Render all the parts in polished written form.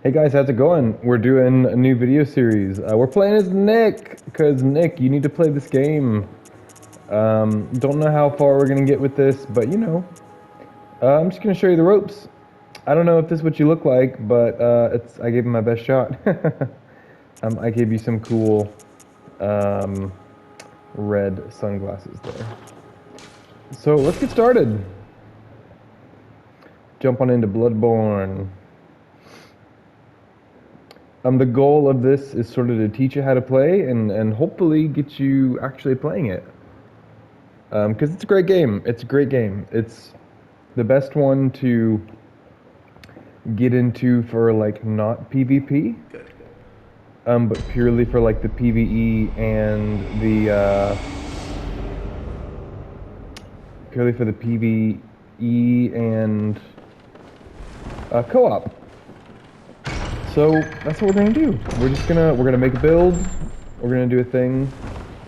Hey guys, how's it going? We're doing a new video series. We're playing as Nick, because Nick, you need to play this game. Don't know how far we're gonna get with this, but you know, I'm just gonna show you the ropes. I don't know if this is what you look like, but I gave him my best shot. I gave you some cool red sunglasses there. So let's get started. Jump on into Bloodborne. The goal of this is sort of to teach you how to play and hopefully get you actually playing it. Because it's a great game. It's a great game. It's the best one to get into for like not PvP. But purely for like the PvE and the purely for the PvE and co-op. So that's what we're gonna do. We're gonna make a build. We're gonna do a thing.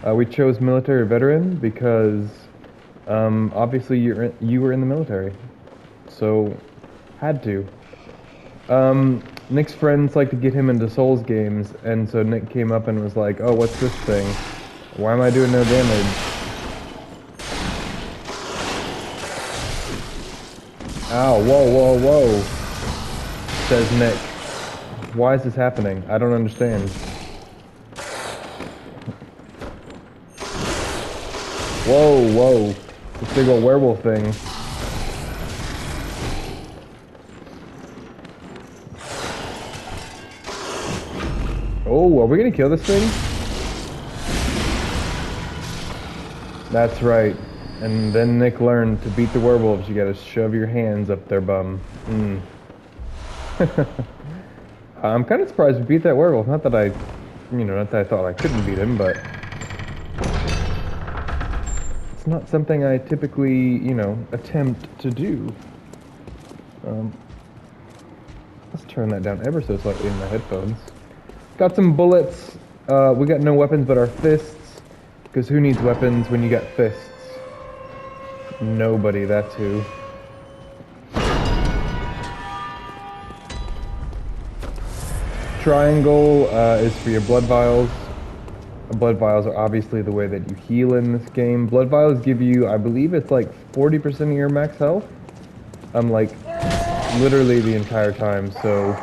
We chose military veteran because obviously you were in the military, so had to. Nick's friends like to get him into Souls games, and so Nick came up and was like, "Oh, what's this thing? Why am I doing no damage?" Ow! Whoa! Whoa! Whoa! Says Nick. Why is this happening? I don't understand. Whoa, whoa. This big old werewolf thing. Oh, are we gonna kill this thing? That's right. And then Nick learned to beat the werewolves, you gotta shove your hands up their bum. I'm kind of surprised we beat that werewolf. Not that I thought I couldn't beat him, but it's not something I typically, attempt to do. Let's turn that down ever so slightly in my headphones. Got some bullets. We got no weapons but our fists, because who needs weapons when you got fists? Nobody, that's who. Triangle is for your blood vials. Blood vials are obviously the way that you heal in this game. Blood vials give you, I believe it's like 40% of your max health. Like literally the entire time, so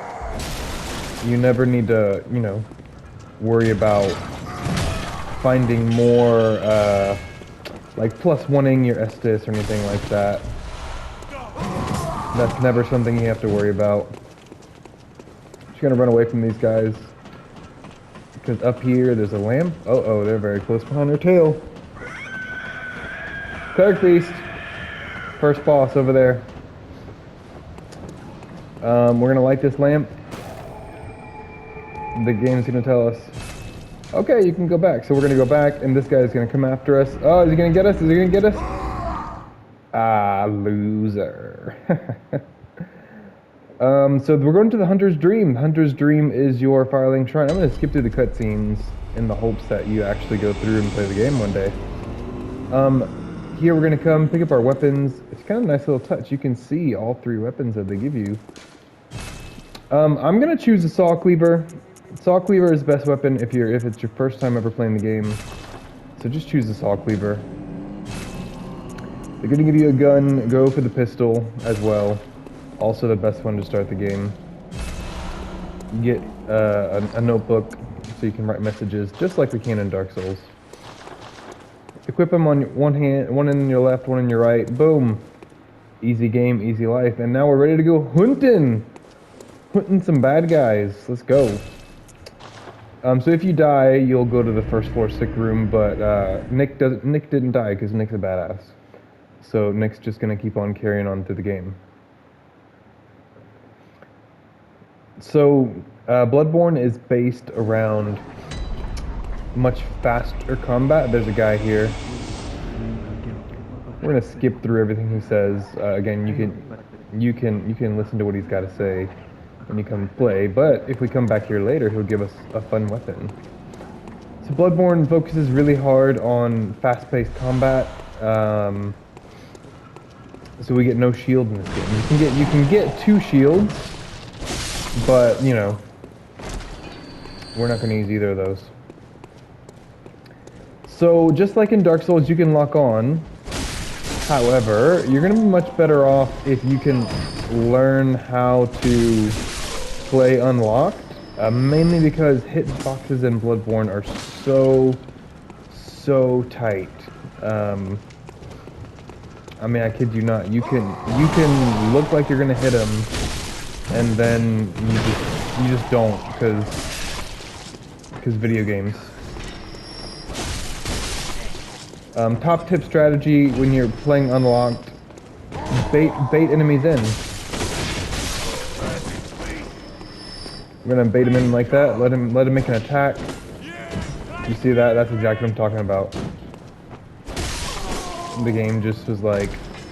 you never need to, worry about finding more, like +1ing your Estus or anything like that. That's never something you have to worry about. Just gonna run away from these guys. Because up here there's a lamp. Oh, they're very close behind their tail. Cleric Beast. First boss over there. We're gonna light this lamp. The game's gonna tell us, okay, you can go back. So we're gonna go back and this guy's gonna come after us. Oh, is he gonna get us? Is he gonna get us? Ah, loser. So we're going to the Hunter's Dream. The Hunter's Dream is your Firelink Shrine. I'm going to skip through the cutscenes in the hopes that you actually go through and play the game one day. Here we're going to come pick up our weapons. It's kind of a nice little touch. You can see all 3 weapons that they give you. I'm going to choose a Saw Cleaver. Saw Cleaver is the best weapon if it's your first time ever playing the game. So just choose the Saw Cleaver. They're going to give you a gun. Go for the pistol as well. Also the best one to start the game. You get a notebook so you can write messages just like we can in Dark Souls. Equip them on one hand, one in your left, one in your right. Boom. Easy game, easy life. And now we're ready to go hunting. Hunting some bad guys. Let's go. So if you die, you'll go to the first floor sick room, but Nick didn't die because Nick's a badass. So Nick's just gonna keep on carrying on through the game. So, Bloodborne is based around much faster combat. There's a guy here. We're gonna skip through everything he says. Again, you can listen to what he's got to say when you come play. But if we come back here later, he'll give us a fun weapon. So Bloodborne focuses really hard on fast-paced combat. So we get no shield in this game. You can get 2 shields. But, you know, we're not going to use either of those. So, just like in Dark Souls, you can lock on. However, you're going to be much better off if you can learn how to play unlocked. Mainly because hitboxes in Bloodborne are so tight. I mean, I kid you not. You can look like you're gonna hit him, and then you just don't because video games. Top tip strategy when you're playing unlocked: bait enemies in. We're gonna bait him in like that. Let him make an attack. You see that? That's exactly what I'm talking about. The game just was like,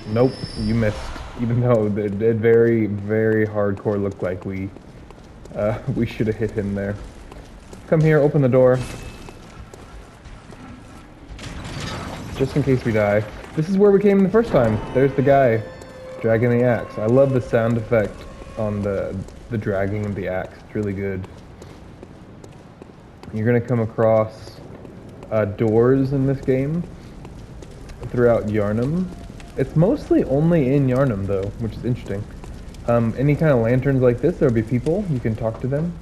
nope, you missed. Even though it very hardcore looked like we should have hit him there. Come here, open the door. Just in case we die. This is where we came the first time. There's the guy dragging the axe. I love the sound effect on the dragging of the axe. It's really good. You're gonna come across doors in this game throughout Yharnam. It's mostly only in Yharnam though, which is interesting. Any kind of lanterns like this, there'll be people. You can talk to them.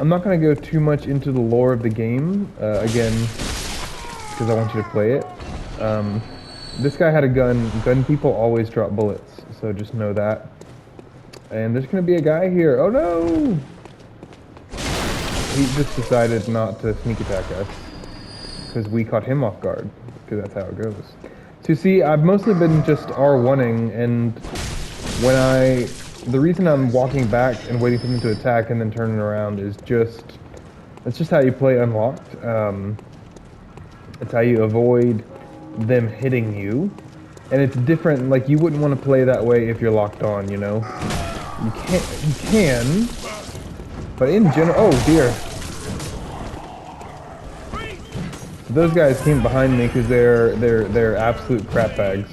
I'm not going to go too much into the lore of the game, again, because I want you to play it. This guy had a gun. Gun people always drop bullets, so just know that. And there's going to be a guy here. Oh no! He just decided not to sneak attack us, because we caught him off guard, because that's how it goes. So you see, I've mostly been just R1ing, and the reason I'm walking back and waiting for them to attack and then turning around is that's just how you play unlocked. It's how you avoid them hitting you. And it's different, like you wouldn't want to play that way if you're locked on, you know? You can, but in general, oh dear. Those guys came behind me because they're absolute crap bags.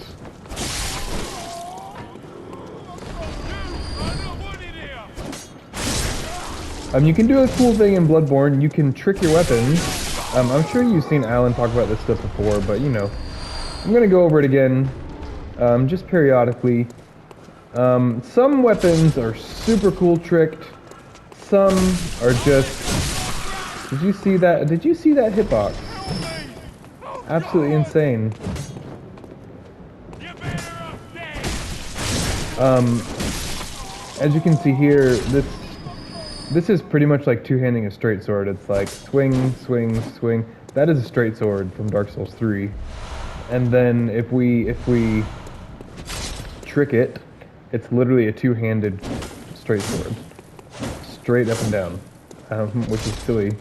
You can do a cool thing in Bloodborne. You can trick your weapons. I'm sure you've seen Alan talk about this stuff before, but you know, I'm gonna go over it again, just periodically. Some weapons are super cool tricked. Some are just. Did you see that? Did you see that hitbox? Absolutely insane. As you can see here, this is pretty much like two-handing a straight sword. It's like swing, swing, swing. That is a straight sword from Dark Souls 3. And then if we trick it, it's literally a two-handed straight sword, straight up and down, which is silly.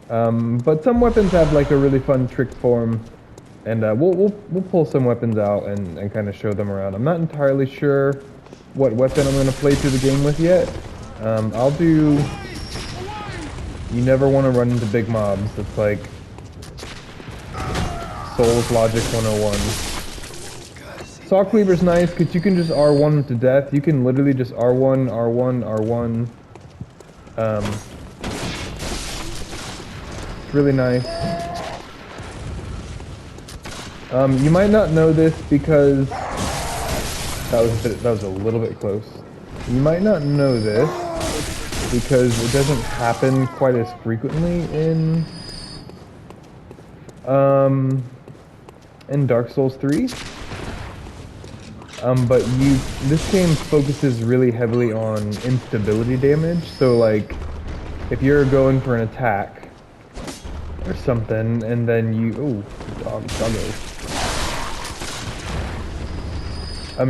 But some weapons have like a really fun trick form, and we'll pull some weapons out and kind of show them around. I'm not entirely sure what weapon I'm going to play through the game with yet. I'll do. You never want to run into big mobs. It's like Souls Logic 101. Saw Cleaver's nice because you can just R1 them to death. You can literally just R1, R1, R1. It's really nice. You might not know this because that was a little bit close. You might not know this because it doesn't happen quite as frequently in Dark Souls 3. But this game focuses really heavily on instability damage. So like, if you're going for an attack or something, and then doggo.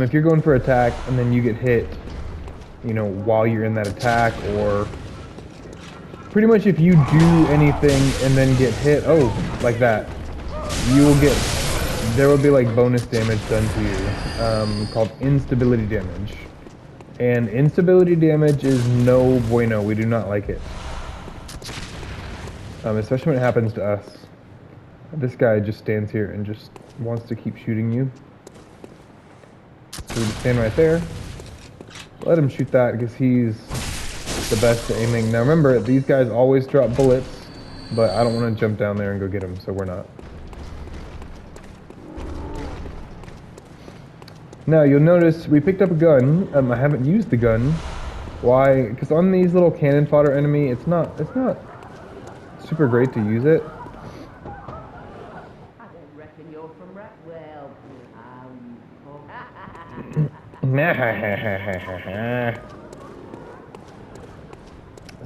If you're going for attack and then you get hit, you know, while you're in that attack, or pretty much if you do anything and then get hit, like that, there will be like bonus damage done to you, called instability damage. And instability damage is no bueno. We do not like it. Especially when it happens to us. This guy just stands here and just wants to keep shooting you. It's So we just stand right there. Let him shoot that because he's the best at aiming. Now remember, these guys always drop bullets, but I don't want to jump down there and go get them, so we're not. Now you'll notice we picked up a gun. I haven't used the gun. Why? Because on these little cannon fodder enemy, it's not super great to use it. I don't reckon you're from Ratwell.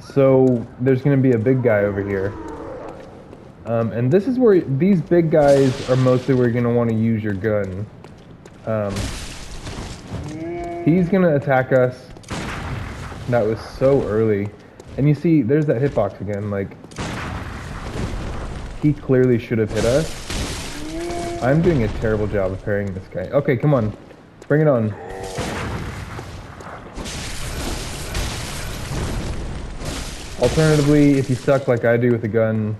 So there's going to be a big guy over here. And this is where these big guys are mostly where you're going to want to use your gun. He's going to attack us. That was so early. And you see, there's that hitbox again. Like, he clearly should have hit us. I'm doing a terrible job of parrying this guy. Okay, come on. Bring it on. Alternatively, if you suck like I do with a gun,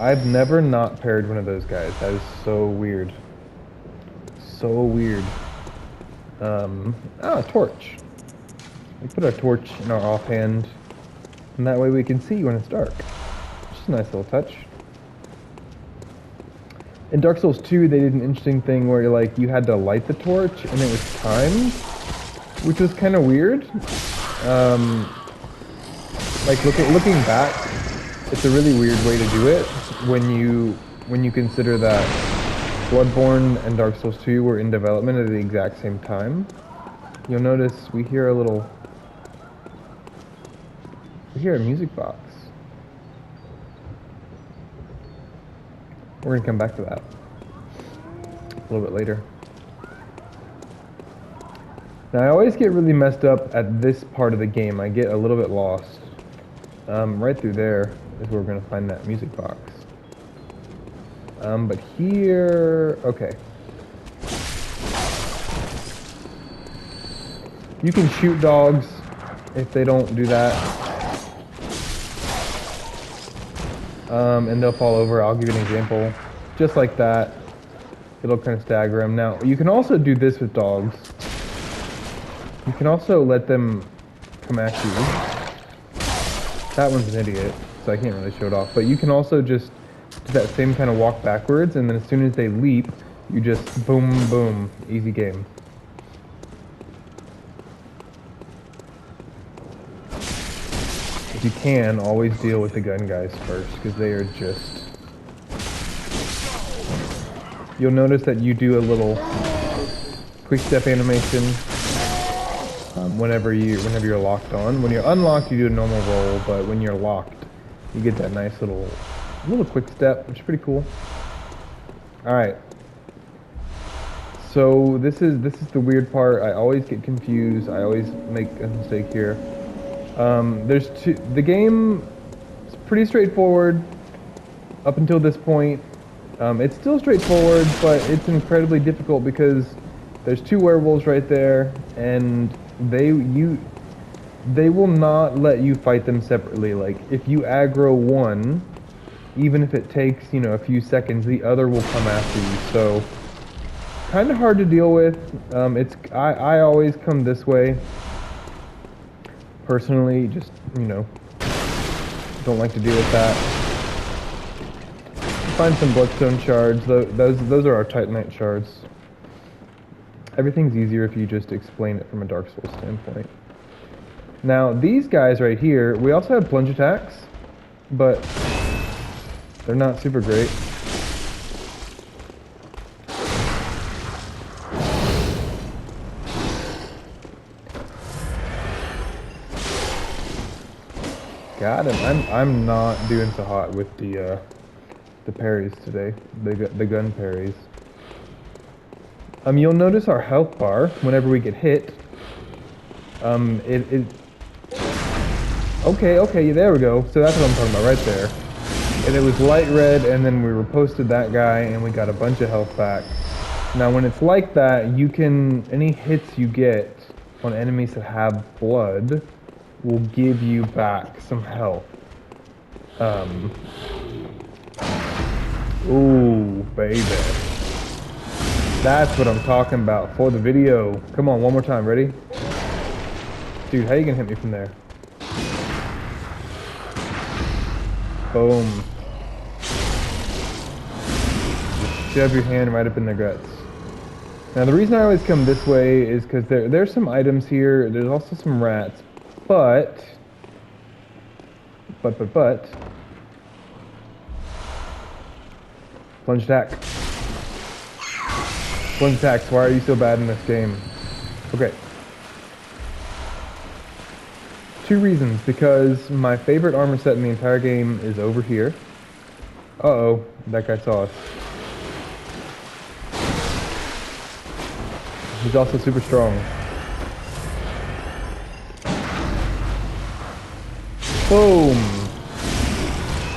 I've never not parried one of those guys. That is so weird. So weird. Torch. We put our torch in our offhand, and that way we can see when it's dark. Just a nice little touch. In Dark Souls 2, they did an interesting thing where like you had to light the torch, and it was timed, which was kind of weird. Like looking back, it's a really weird way to do it when you consider that Bloodborne and Dark Souls 2 were in development at the exact same time. You'll notice we hear a music box. We're gonna come back to that a little bit later. Now I always get really messed up at this part of the game. I get a little bit lost. Right through there is where we're gonna find that music box. But here, okay. You can shoot dogs if they don't do that. And they'll fall over. I'll give you an example. Just like that. It'll kind of stagger them. Now, you can also do this with dogs. You can also let them come at you. That one's an idiot, so I can't really show it off. But you can also just do that same kind of walk backwards, and then as soon as they leap, you just boom, boom. Easy game. If you can, always deal with the gun guys first, because they are just... You'll notice that you do a little quick step animation whenever you're locked on. When you're unlocked, you do a normal roll, but when you're locked, you get that nice little quick step, which is pretty cool. All right. So this is the weird part. I always get confused. I always make a mistake here. The game is pretty straightforward up until this point. It's still straightforward, but it's incredibly difficult because there's two werewolves right there, and they will not let you fight them separately. Like, if you aggro one, even if it takes, a few seconds, the other will come after you. So, kind of hard to deal with. I always come this way. Personally, just, don't like to deal with that. Find some bloodstone shards. Those are our Titanite shards. Everything's easier if you just explain it from a Dark Souls standpoint. Now, these guys right here, we also have plunge attacks, but they're not super great. Got him. I'm not doing so hot with the parries today, the gun parries. You'll notice our health bar whenever we get hit. Okay, there we go. So that's what I'm talking about right there. And it was light red, and then we reposted that guy, and we got a bunch of health back. Now, when it's like that, any hits you get on enemies that have blood will give you back some health. Ooh, baby. That's what I'm talking about for the video. Come on, one more time. Ready? Dude, how you gonna hit me from there? Boom. Just shove your hand right up in their guts. Now the reason I always come this way is because there's some items here. There's also some rats, but plunge attack. Plunge attacks. Why are you so bad in this game? Okay. 2 reasons. Because my favorite armor set in the entire game is over here. Uh-oh, that guy saw us. He's also super strong. Boom!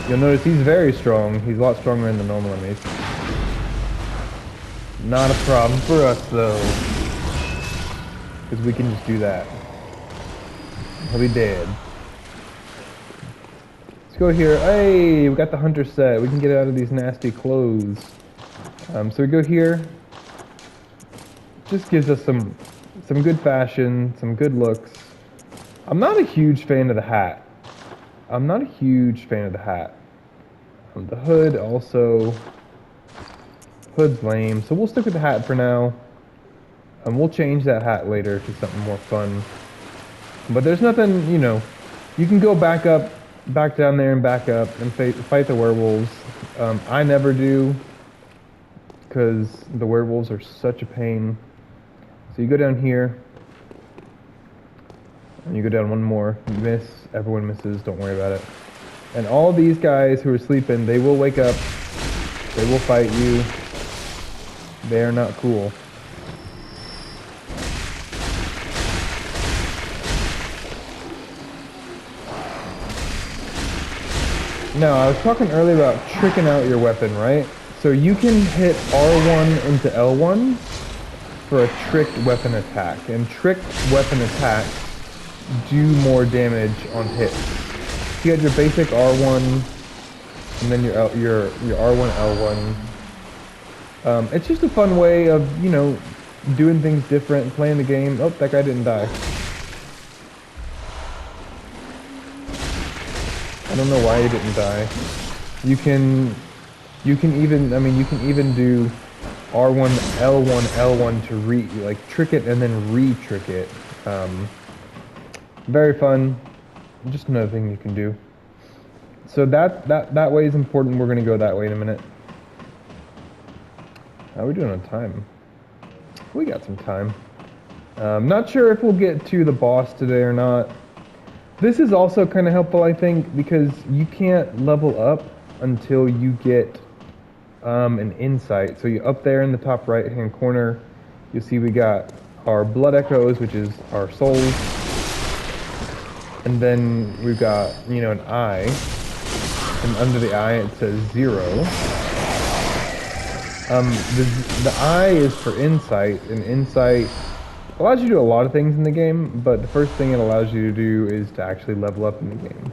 You'll notice he's very strong. He's a lot stronger than the normal enemies. Not a problem for us though. Because we can just do that. He'll be dead. Let's go here. Hey, we got the hunter set. We can get out of these nasty clothes. So we go here. Just gives us some good fashion, some good looks. I'm not a huge fan of the hat. The hood also. Hood's lame, so we'll stick with the hat for now. And we'll change that hat later to something more fun. But there's nothing, you know, you can go back down there and back up and fight the werewolves. I never do, because the werewolves are such a pain. So you go down here, and you go down one more. You miss, everyone misses, don't worry about it. And all these guys who are sleeping, they will wake up, they will fight you. They are not cool. Now, I was talking earlier about tricking out your weapon, right? So you can hit R1 into L1 for a tricked weapon attack. And tricked weapon attacks do more damage on hits. You got your basic R1, and then your R1, L1. It's just a fun way of, you know, doing things different, playing the game. Oh, that guy didn't die. I don't know why he didn't die. You can even do R1, L1, L1 to trick it and then re-trick it. Very fun. Just another thing you can do. So that way is important. We're gonna go that way in a minute. How are we doing on time? We got some time. Not sure if we'll get to the boss today or not. This is also kind of helpful, I think, because you can't level up until you get an insight. So you're up there in the top right-hand corner, you'll see we got our blood echoes, which is our souls. And then we've got, you know, an eye. And under the eye it says 0. The eye is for insight, and insight allows you to do a lot of things in the game, but the first thing it allows you to do is to actually level up in the game.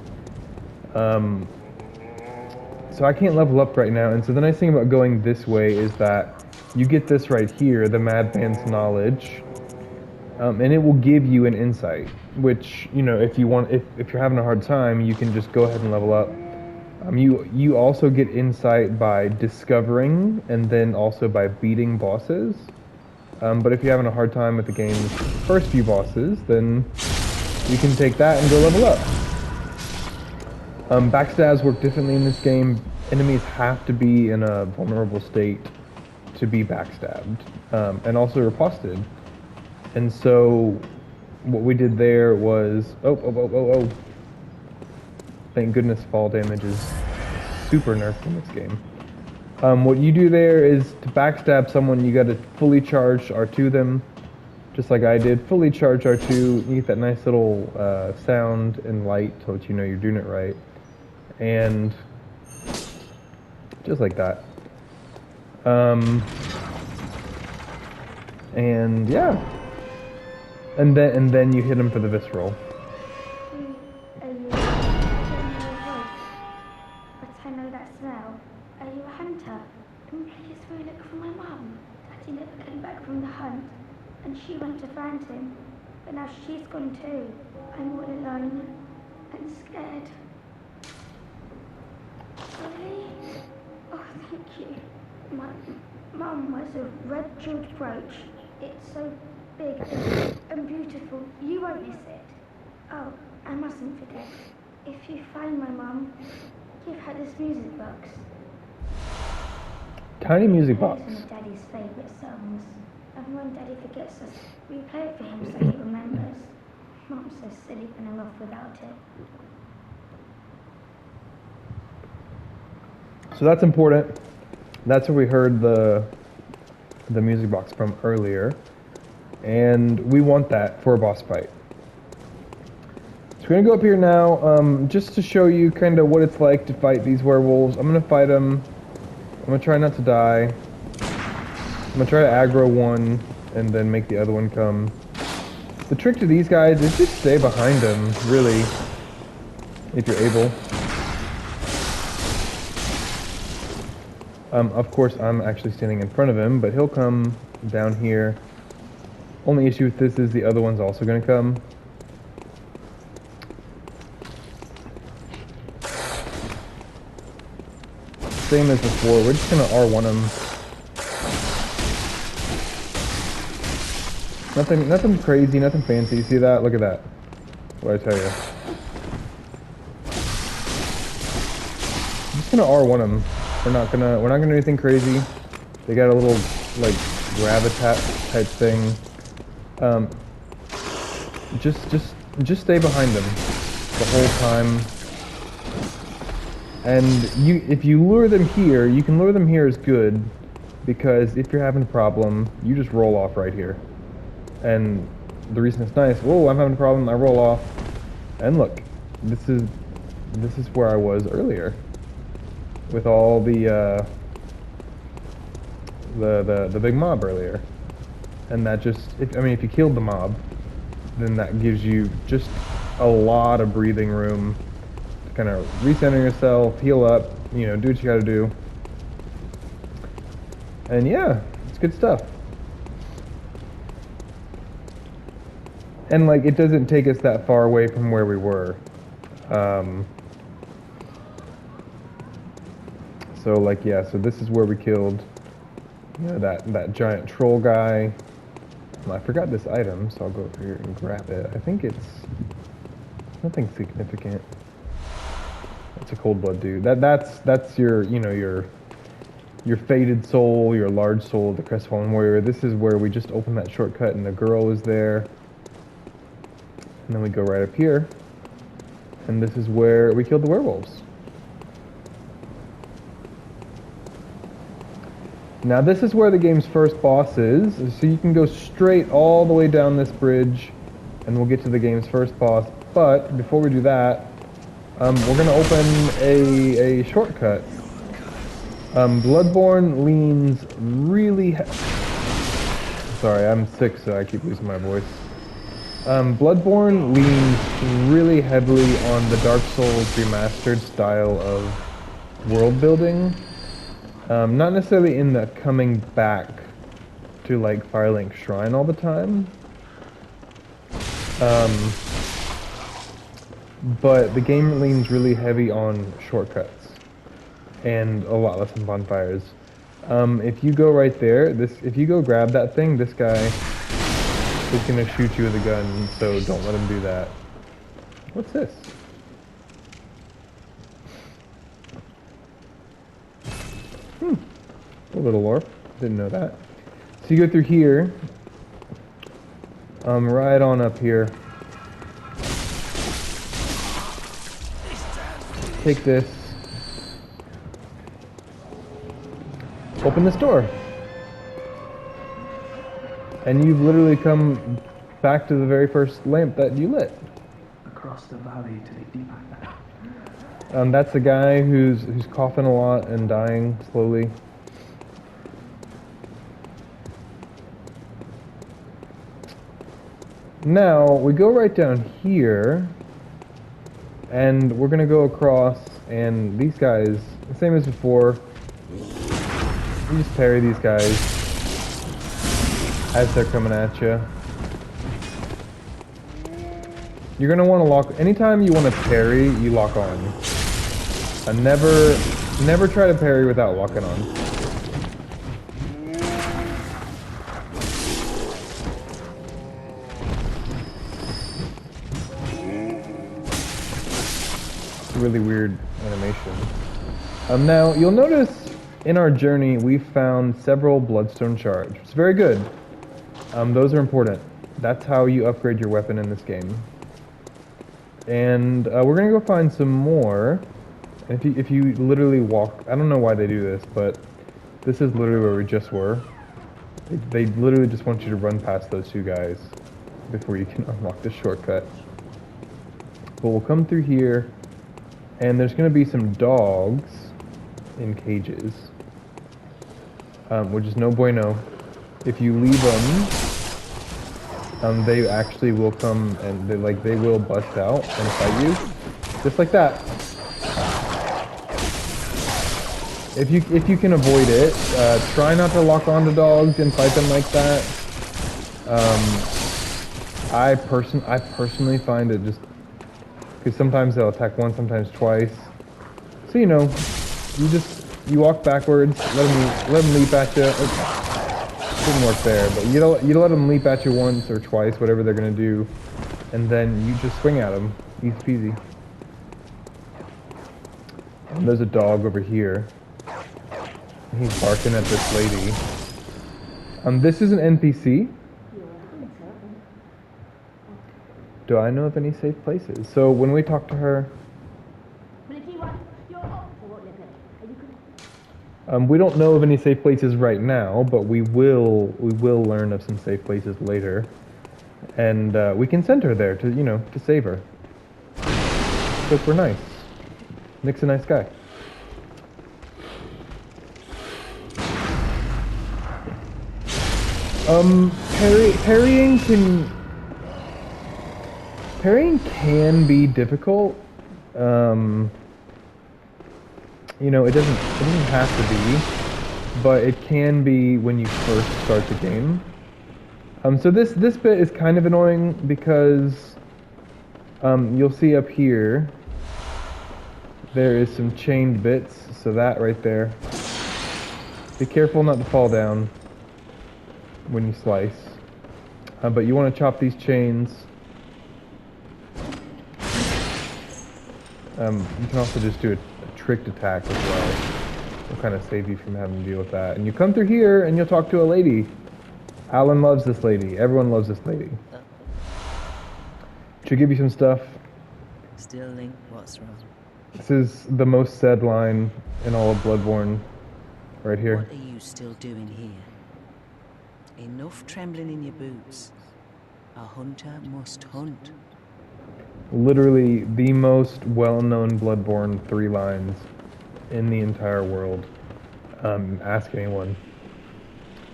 So I can't level up right now, and so the nice thing about going this way is that you get this right here, the Madman's knowledge, and it will give you an insight, which, you know, if you're having a hard time, you can just go ahead and level up. You also get insight by discovering and then also by beating bosses. But if you're having a hard time with the game's first few bosses, then you can take that and go level up. Backstabs work differently in this game. Enemies have to be in a vulnerable state to be backstabbed, and also riposted. And so what we did there was, oh. Thank goodness fall damage is super nerfed in this game. What you do there is to backstab someone, you gotta fully charge R2 them, just like I did. Fully charge R2, you get that nice little sound and light to let you know you're doing it right. And just like that. And yeah. And then you hit him for the visceral. I know that smell. Are you a hunter? I just want to look for my mum. Daddy never trying to find him, but now she's gone too. I'm all alone and scared. Really? Oh, thank you. My mum was a red jeweled brooch. It's so big and beautiful. You won't miss it. Oh, I mustn't forget. If you find my mum, give her this music box. Tiny music box. It's one of Daddy's favourite songs. And when Daddy forgets us, we play it for him so he remembers. Mum's so silly running off without it. So that's important. That's where we heard the music box from earlier. And we want that for a boss fight. So we're gonna go up here now, just to show you kind of what it's like to fight these werewolves. I'm gonna fight them. I'm gonna try not to die. I'm gonna try to aggro one and then make the other one come. The trick to these guys is just stay behind them, really, if you're able. Of course, I'm actually standing in front of him, but he'll come down here. Only issue with this is the other one's also gonna come. Same as before, we're just gonna R1 him. Nothing crazy, nothing fancy. You see that? Look at that. What did I tell you? I'm just gonna R1 them. We're not gonna do anything crazy. They got a little like gravitat type thing. Just stay behind them the whole time. And if you lure them here, you can lure them here as good, because if you're having a problem, you just roll off right here. And the reason it's nice, whoa, I'm having a problem, I roll off. And look, this is where I was earlier. With all the big mob earlier. And that just, if you killed the mob, then that gives you just a lot of breathing room to kind of recenter yourself, heal up, do what you gotta do. And yeah, it's good stuff. And like, it doesn't take us that far away from where we were. So like, yeah, so this is where we killed, that giant troll guy. I forgot this item, so I'll go over here and grab it. I think it's nothing significant. It's a cold blood dude. That's your, your fated soul, your large soul, the crestfallen warrior. This is where we just open that shortcut and the girl is there. And then we go right up here. And this is where we killed the werewolves. Now this is where the game's first boss is, so you can go straight all the way down this bridge and we'll get to the game's first boss. But before we do that, we're going to open a shortcut. Bloodborne leans really sorry, I'm sick, so I keep losing my voice. Bloodborne leans really heavily on the Dark Souls remastered style of world building. Not necessarily in the coming back to like Firelink Shrine all the time. But the game leans really heavy on shortcuts and a lot less on bonfires. If you go right there, if you go grab that thing, this guy is gonna shoot you with a gun, so don't let him do that. What's this? A little lore. Didn't know that. So you go through here. Right on up here. Take this. Open this door. And you've literally come back to the very first lamp that you lit. Across the valley to the deep. That's the guy who's coughing a lot and dying slowly. Now, we go right down here, and we're gonna go across, and these guys, the same as before, you just parry these guys as they're coming at you. You're gonna want to lock. Anytime you want to parry, you lock on. And never try to parry without locking on. Really weird animation. Now you'll notice in our journey we found several bloodstone shards. It's very good. Those are important. That's how you upgrade your weapon in this game. And we're gonna go find some more. If you literally walk, I don't know why they do this, but this is literally where we just were. They literally just want you to run past those two guys before you can unlock the shortcut. But we'll come through here. And there's going to be some dogs in cages, which is no bueno. If you leave them, they actually will come and they will bust out and fight you, just like that. If you can avoid it, try not to lock onto dogs and fight them like that. I personally find it just. Because sometimes they'll attack once, sometimes twice. So you know, you walk backwards, let them leap at you. It didn't work there, but you let them leap at you once or twice, whatever they're gonna do, and then you just swing at them, easy peasy. And there's a dog over here. He's barking at this lady. This is an NPC. Do I know of any safe places? So when we talk to her, we don't know of any safe places right now, but we will learn of some safe places later, and we can send her there to save her. Because we're nice. Nick's a nice guy. Parrying can be difficult. You know, it doesn't have to be, but it can be when you first start the game. So this bit is kind of annoying because you'll see up here there is some chained bits, so that right there. Be careful not to fall down when you slice. But you want to chop these chains. You can also just do a tricked attack as well. It'll kind of save you from having to deal with that. And you come through here and you'll talk to a lady. Alan loves this lady. Everyone loves this lady. She'll give you some stuff. Still Link, what's wrong? This is the most said line in all of Bloodborne. Right here. What are you still doing here? Enough trembling in your boots. A hunter must hunt. Literally the most well-known Bloodborne 3 lines in the entire world. Ask anyone.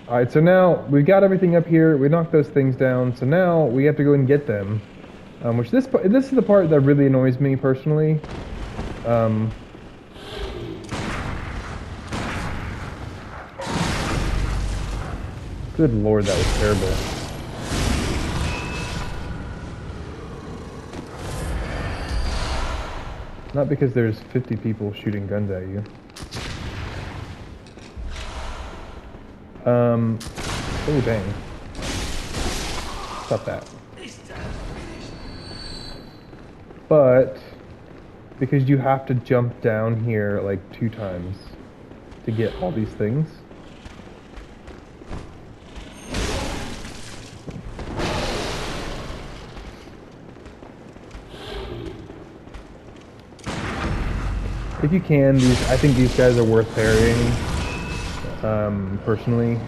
Alright, so now we've got everything up here. We knocked those things down. So now we have to go and get them. Which this is the part that really annoys me personally. Good lord, that was terrible. Not because there's 50 people shooting guns at you. Oh dang. Stop that. But, because you have to jump down here like 2 times to get all these things. If you can, I think these guys are worth parrying, personally.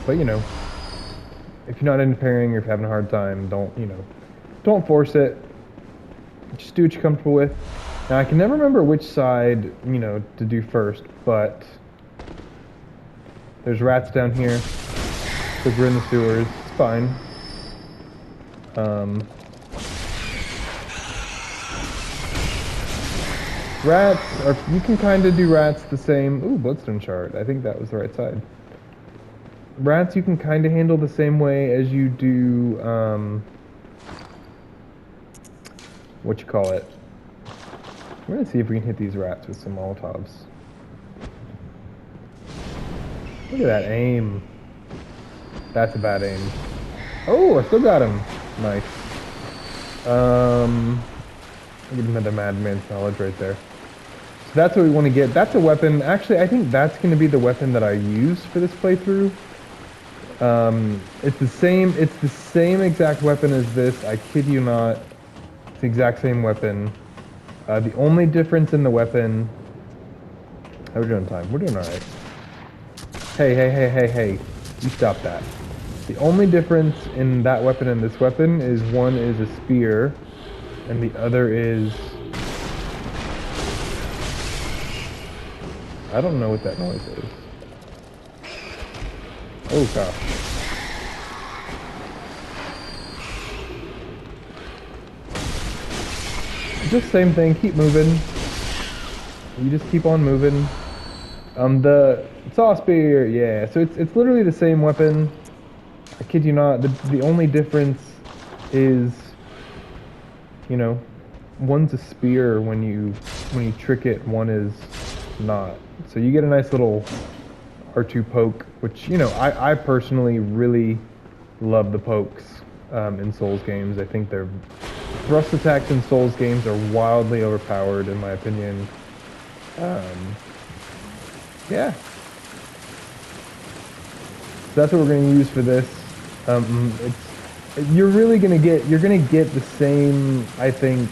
But you know, if you're not into parrying or if you're having a hard time, don't force it. Just do what you're comfortable with. Now I can never remember which side, to do first, but there's rats down here because we're in the sewers. It's fine. Rats, you can kind of do rats the same. Ooh, bloodstone shard. I think that was the right side. Rats you can kind of handle the same way as you do what you call it. We're gonna see if we can hit these rats with some Molotovs. Look at that aim. That's a bad aim. Oh, I still got him. Nice. I'll give him another Madman's knowledge right there. So that's what we want to get. That's a weapon. Actually, I think that's going to be the weapon that I use for this playthrough. It's the same exact weapon as this. I kid you not. It's the exact same weapon. The only difference in the weapon. How are we doing on time? We're doing all right. Hey! You stop that. The only difference in that weapon and this weapon is one is a spear, and the other is... I don't know what that noise is. Oh gosh. Just same thing, keep moving. You just keep on moving. The saw spear, yeah, so it's literally the same weapon. I kid you not, the only difference is, you know, one's a spear when you trick it, one is not. So you get a nice little R2 poke, which, you know, I personally really love the pokes in Souls games. I think their thrust attacks in Souls games are wildly overpowered, in my opinion. Yeah. So that's what we're going to use for this. You're gonna get the same, I think,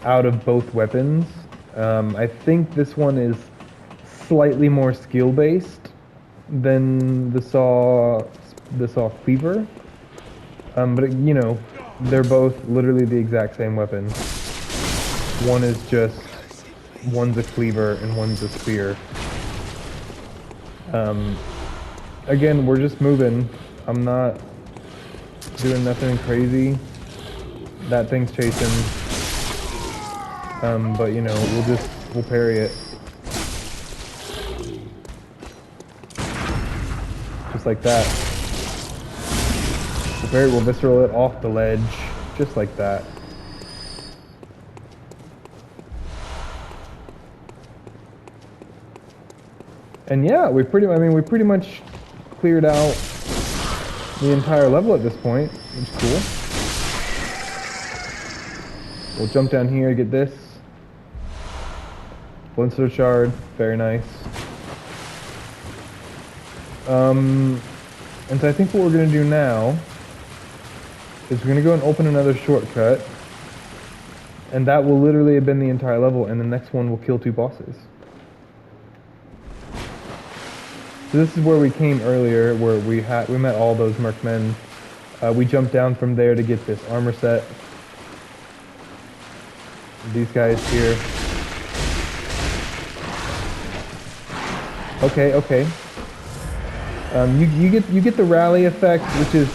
out of both weapons. I think this one is slightly more skill based than the saw cleaver. But you know, they're both literally the exact same weapon. One's a cleaver and one's a spear. Again, we're just moving. I'm not doing nothing crazy. That thing's chasing. But you know, we'll parry it. Just like that. We'll parry it, we'll visceral it off the ledge. Just like that. And yeah, we pretty much cleared out the entire level at this point, which is cool. We'll jump down here, get this. Flintstone shard, very nice. And so I think what we're gonna do now is we're gonna go and open another shortcut, and that will literally have been the entire level, and the next one will kill 2 bosses. So this is where we came earlier, where we met all those mercmen. We jumped down from there to get this armor set. These guys here. Okay. You get the rally effect, which is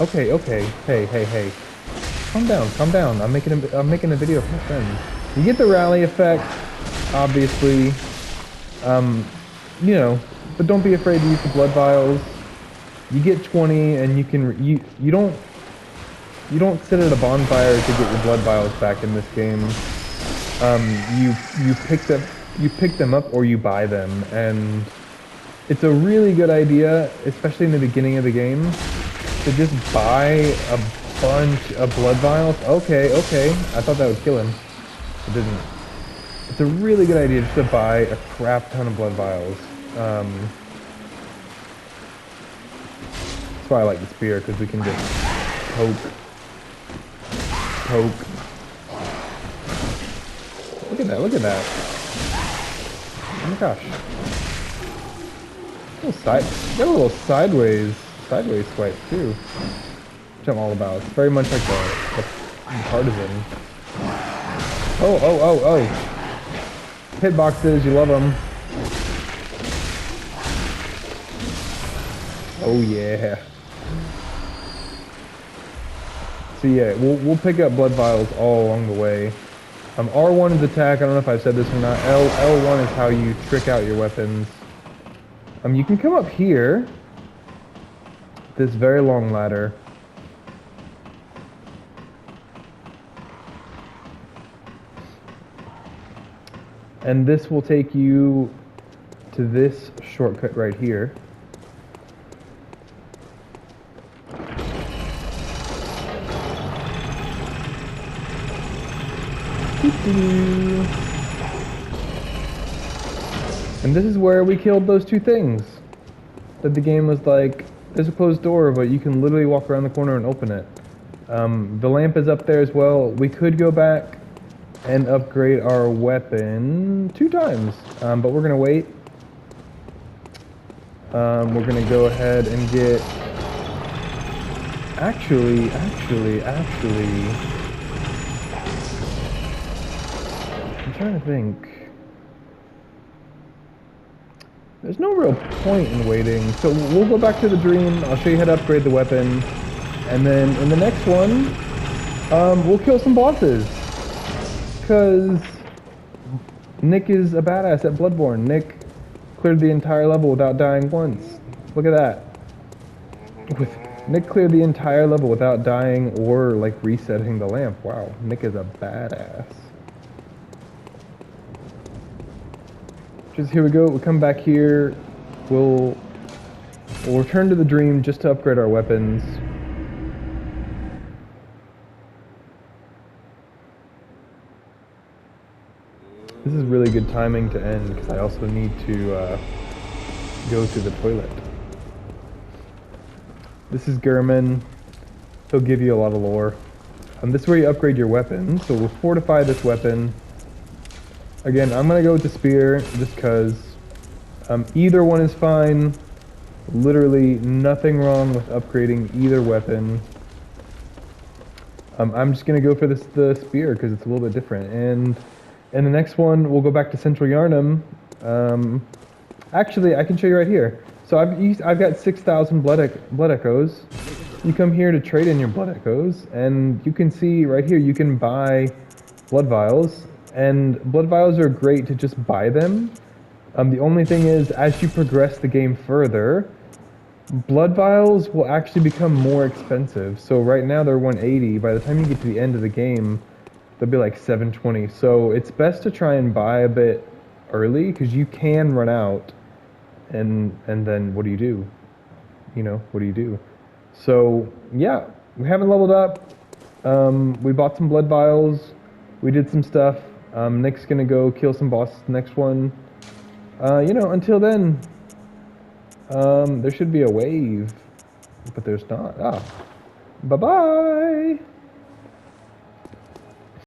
Okay. Hey. Calm down. I'm making a video for my friends. You get the rally effect, obviously. You know, but don't be afraid to use the blood vials. You get 20, and you don't sit at a bonfire to get your blood vials back in this game. You pick them up or you buy them, and it's a really good idea, especially in the beginning of the game, to just buy a bunch of blood vials. Okay. I thought that would kill him. It didn't. It's a really good idea just to buy a crap ton of blood vials. That's why I like the spear, because we can just poke. Look at that. Oh my gosh. Got a little sideways swipe too. Which I'm all about. It's very much like the partisan. Oh. Hitboxes, you love them. Oh yeah. So yeah, we'll pick up blood vials all along the way. R1 is attack. I don't know if I've said this or not. L1 is how you trick out your weapons. You can come up here. This very long ladder. And this will take you to this shortcut right here. And this is where we killed those two things. That the game was like, there's a closed door, but you can literally walk around the corner and open it. The lamp is up there as well. We could go back and upgrade our weapon 2 times, but we're gonna wait. We're gonna go ahead and get... Actually... I'm trying to think. There's no real point in waiting, so we'll go back to the dream. I'll show you how to upgrade the weapon, and then in the next one, we'll kill some bosses. Because Nick is a badass at Bloodborne. Nick cleared the entire level without dying once. Look at that. Nick cleared the entire level without dying or like resetting the lamp. Wow, Nick is a badass. Just here we go. We'll come back here. We'll return to the dream just to upgrade our weapons. This is really good timing to end because I also need to go to the toilet. This is Gurman. He'll give you a lot of lore. This is where you upgrade your weapon. So we'll fortify this weapon. Again, I'm going to go with the spear just because either one is fine. Literally nothing wrong with upgrading either weapon. I'm just going to go for the spear because it's a little bit different. And in the next one, we'll go back to Central Yharnam. Actually, I can show you right here. So I've got 6,000 blood echoes. You come here to trade in your blood echoes, and you can see right here you can buy blood vials. And blood vials are great to just buy them. The only thing is, as you progress the game further, blood vials will actually become more expensive. So right now they're 180. By the time you get to the end of the game, they'll be like 720. So it's best to try and buy a bit early because you can run out. And then what do you do? You know, what do you do? So yeah, we haven't leveled up. We bought some blood vials. We did some stuff. Nick's gonna go kill some bosses next one. You know, until then, there should be a wave, but there's not. Ah, bye-bye!